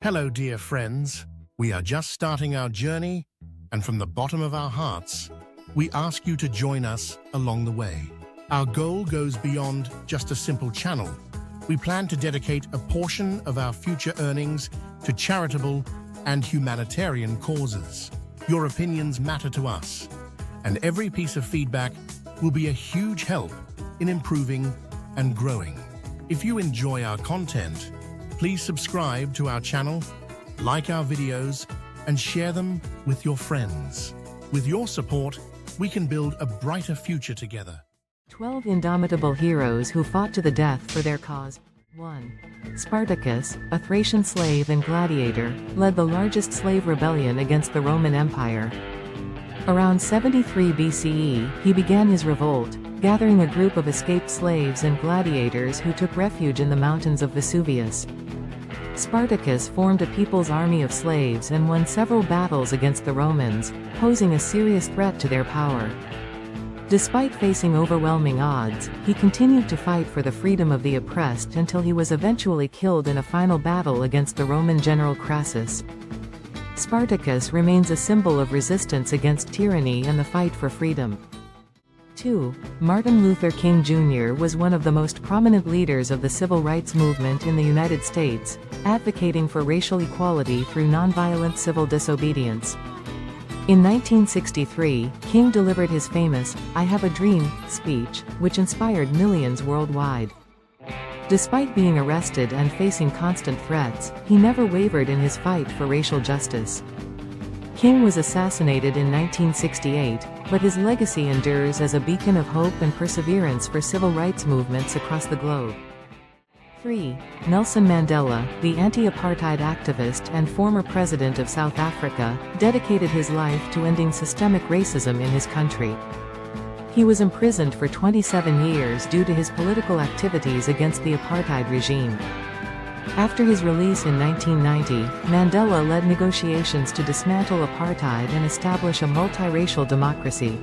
Hello, dear friends. We are just starting our journey, and from the bottom of our hearts, we ask you to join us along the way. Our goal goes beyond just a simple channel. We plan to dedicate a portion of our future earnings to charitable and humanitarian causes. Your opinions matter to us, and every piece of feedback will be a huge help in improving and growing. If you enjoy our content, please subscribe to our channel, like our videos, and share them with your friends. With your support, we can build a brighter future together. 12 indomitable heroes who fought to the death for their cause. 1. Spartacus, a Thracian slave and gladiator, led the largest slave rebellion against the Roman Empire. Around 73 BCE, he began his revolt, gathering a group of escaped slaves and gladiators who took refuge in the mountains of Vesuvius. Spartacus formed a people's army of slaves and won several battles against the Romans, posing a serious threat to their power. Despite facing overwhelming odds, he continued to fight for the freedom of the oppressed until he was eventually killed in a final battle against the Roman general Crassus. Spartacus remains a symbol of resistance against tyranny and the fight for freedom. 2. Martin Luther King Jr. was one of the most prominent leaders of the civil rights movement in the United States, advocating for racial equality through nonviolent civil disobedience. In 1963, King delivered his famous, "I Have a Dream" speech, which inspired millions worldwide. Despite being arrested and facing constant threats, he never wavered in his fight for racial justice. King was assassinated in 1968, but his legacy endures as a beacon of hope and perseverance for civil rights movements across the globe. 3. Nelson Mandela, the anti-apartheid activist and former president of South Africa, dedicated his life to ending systemic racism in his country. He was imprisoned for 27 years due to his political activities against the apartheid regime. After his release in 1990, Mandela led negotiations to dismantle apartheid and establish a multiracial democracy.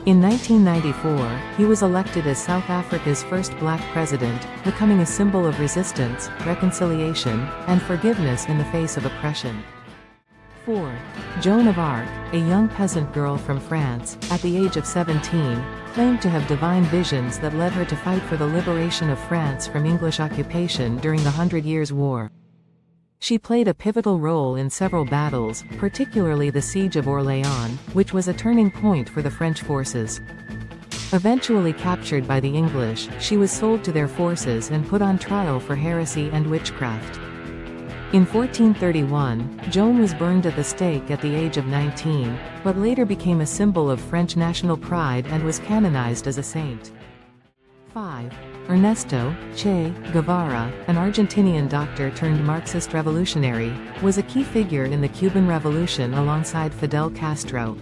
In 1994, he was elected as South Africa's first black president, becoming a symbol of resistance, reconciliation, and forgiveness in the face of oppression. 4. Joan of Arc, a young peasant girl from France, at the age of 17, claimed to have divine visions that led her to fight for the liberation of France from English occupation during the 100 Years' War. She played a pivotal role in several battles, particularly the Siege of Orleans, which was a turning point for the French forces. Eventually captured by the English, she was sold to their forces and put on trial for heresy and witchcraft. In 1431, Joan was burned at the stake at the age of 19, but later became a symbol of French national pride and was canonized as a saint. 5. Ernesto Che Guevara, an Argentinian doctor turned Marxist revolutionary, was a key figure in the Cuban Revolution alongside Fidel Castro.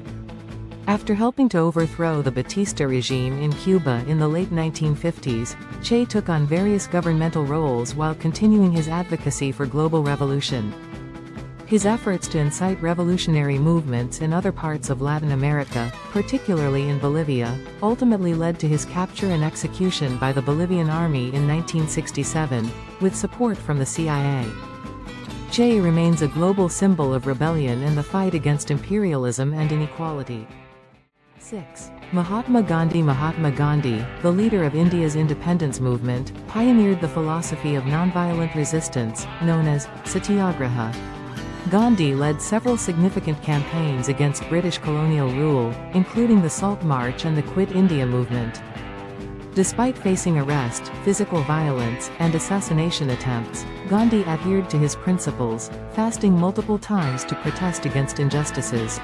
After helping to overthrow the Batista regime in Cuba in the late 1950s, Che took on various governmental roles while continuing his advocacy for global revolution. His efforts to incite revolutionary movements in other parts of Latin America, particularly in Bolivia, ultimately led to his capture and execution by the Bolivian army in 1967, with support from the CIA. Che remains a global symbol of rebellion and the fight against imperialism and inequality. 6. Mahatma Gandhi Mahatma Gandhi, the leader of India's independence movement, pioneered the philosophy of nonviolent resistance, known as Satyagraha. Gandhi led several significant campaigns against British colonial rule, including the Salt March and the Quit India movement. Despite facing arrest, physical violence, and assassination attempts, Gandhi adhered to his principles, fasting multiple times to protest against injustices.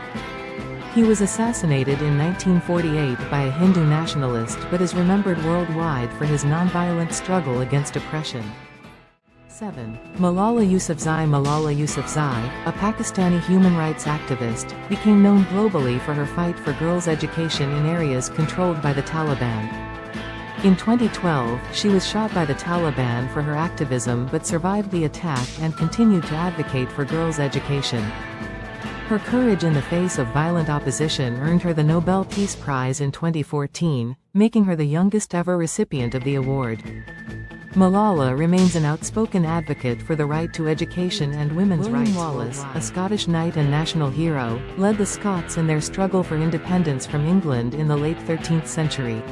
He was assassinated in 1948 by a Hindu nationalist but is remembered worldwide for his nonviolent struggle against oppression. 7. Malala Yousafzai Malala Yousafzai, a Pakistani human rights activist, became known globally for her fight for girls' education in areas controlled by the Taliban. In 2012, she was shot by the Taliban for her activism but survived the attack and continued to advocate for girls' education. Her courage in the face of violent opposition earned her the Nobel Peace Prize in 2014, making her the youngest ever recipient of the award. Malala remains an outspoken advocate for the right to education and women's rights. William Wallace, a Scottish knight and national hero, led the Scots in their struggle for independence from England in the late 13th century.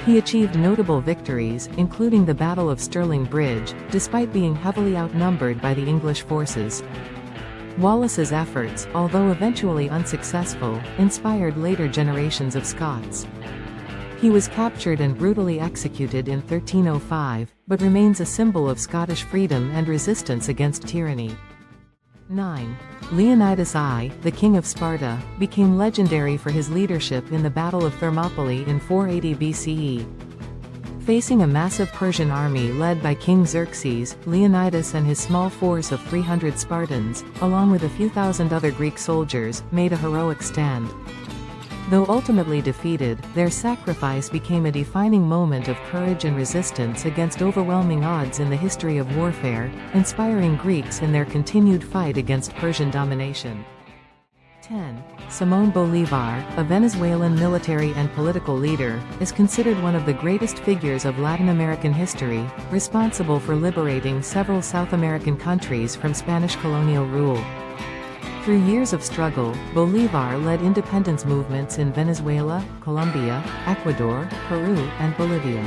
He achieved notable victories, including the Battle of Stirling Bridge, despite being heavily outnumbered by the English forces. Wallace's efforts, although eventually unsuccessful, inspired later generations of Scots. He was captured and brutally executed in 1305, but remains a symbol of Scottish freedom and resistance against tyranny. 9. Leonidas I, the king of Sparta, became legendary for his leadership in the Battle of Thermopylae in 480 BCE. Facing a massive Persian army led by King Xerxes, Leonidas and his small force of 300 Spartans, along with a few thousand other Greek soldiers, made a heroic stand. Though ultimately defeated, their sacrifice became a defining moment of courage and resistance against overwhelming odds in the history of warfare, inspiring Greeks in their continued fight against Persian domination. 10. Simón Bolívar, a Venezuelan military and political leader, is considered one of the greatest figures of Latin American history, responsible for liberating several South American countries from Spanish colonial rule. Through years of struggle, Bolívar led independence movements in Venezuela, Colombia, Ecuador, Peru, and Bolivia.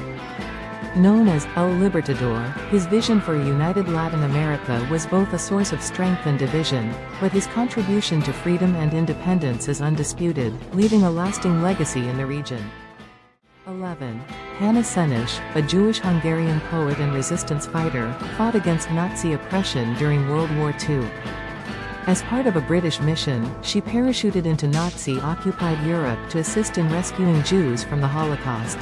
Known as El Libertador, his vision for a united Latin America was both a source of strength and division, but his contribution to freedom and independence is undisputed, leaving a lasting legacy in the region. 11. Hanna Senesh, a Jewish-Hungarian poet and resistance fighter, fought against Nazi oppression during World War II. As part of a British mission, she parachuted into Nazi-occupied Europe to assist in rescuing Jews from the Holocaust.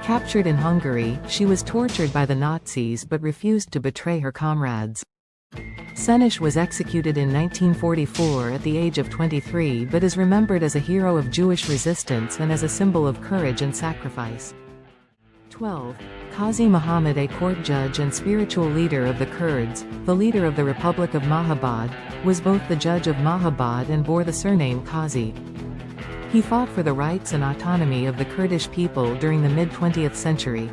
Captured in Hungary, she was tortured by the Nazis but refused to betray her comrades. Senesh was executed in 1944 at the age of 23 but is remembered as a hero of Jewish resistance and as a symbol of courage and sacrifice. 12. Qazi Muhammad, a court judge and spiritual leader of the Kurds, the leader of the Republic of Mahabad, was both the judge of Mahabad and bore the surname Qazi. He fought for the rights and autonomy of the Kurdish people during the mid-20th century.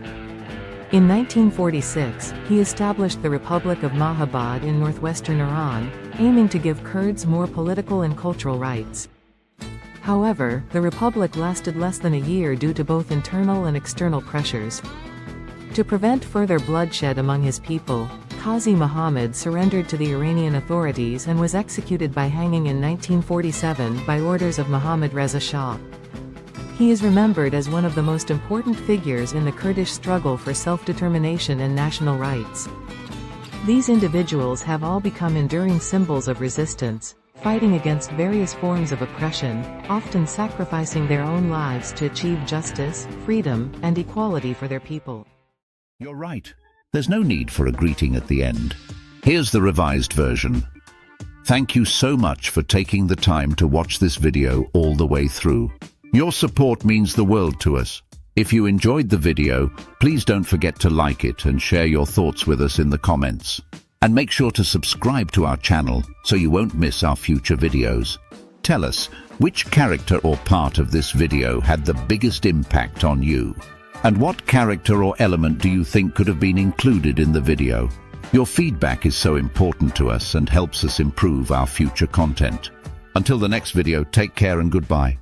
In 1946, he established the Republic of Mahabad in northwestern Iran, aiming to give Kurds more political and cultural rights. However, the republic lasted less than a year due to both internal and external pressures. To prevent further bloodshed among his people, Qazi Muhammad surrendered to the Iranian authorities and was executed by hanging in 1947 by orders of Mohammad Reza Shah. He is remembered as one of the most important figures in the Kurdish struggle for self-determination and national rights. These individuals have all become enduring symbols of resistance, fighting against various forms of oppression, often sacrificing their own lives to achieve justice, freedom, and equality for their people. You're right. There's no need for a greeting at the end. Here's the revised version. Thank you so much for taking the time to watch this video all the way through. Your support means the world to us. If you enjoyed the video, please don't forget to like it and share your thoughts with us in the comments. And make sure to subscribe to our channel so you won't miss our future videos. Tell us, which character or part of this video had the biggest impact on you? And what character or element do you think could have been included in the video? Your feedback is so important to us and helps us improve our future content. Until the next video, take care and goodbye.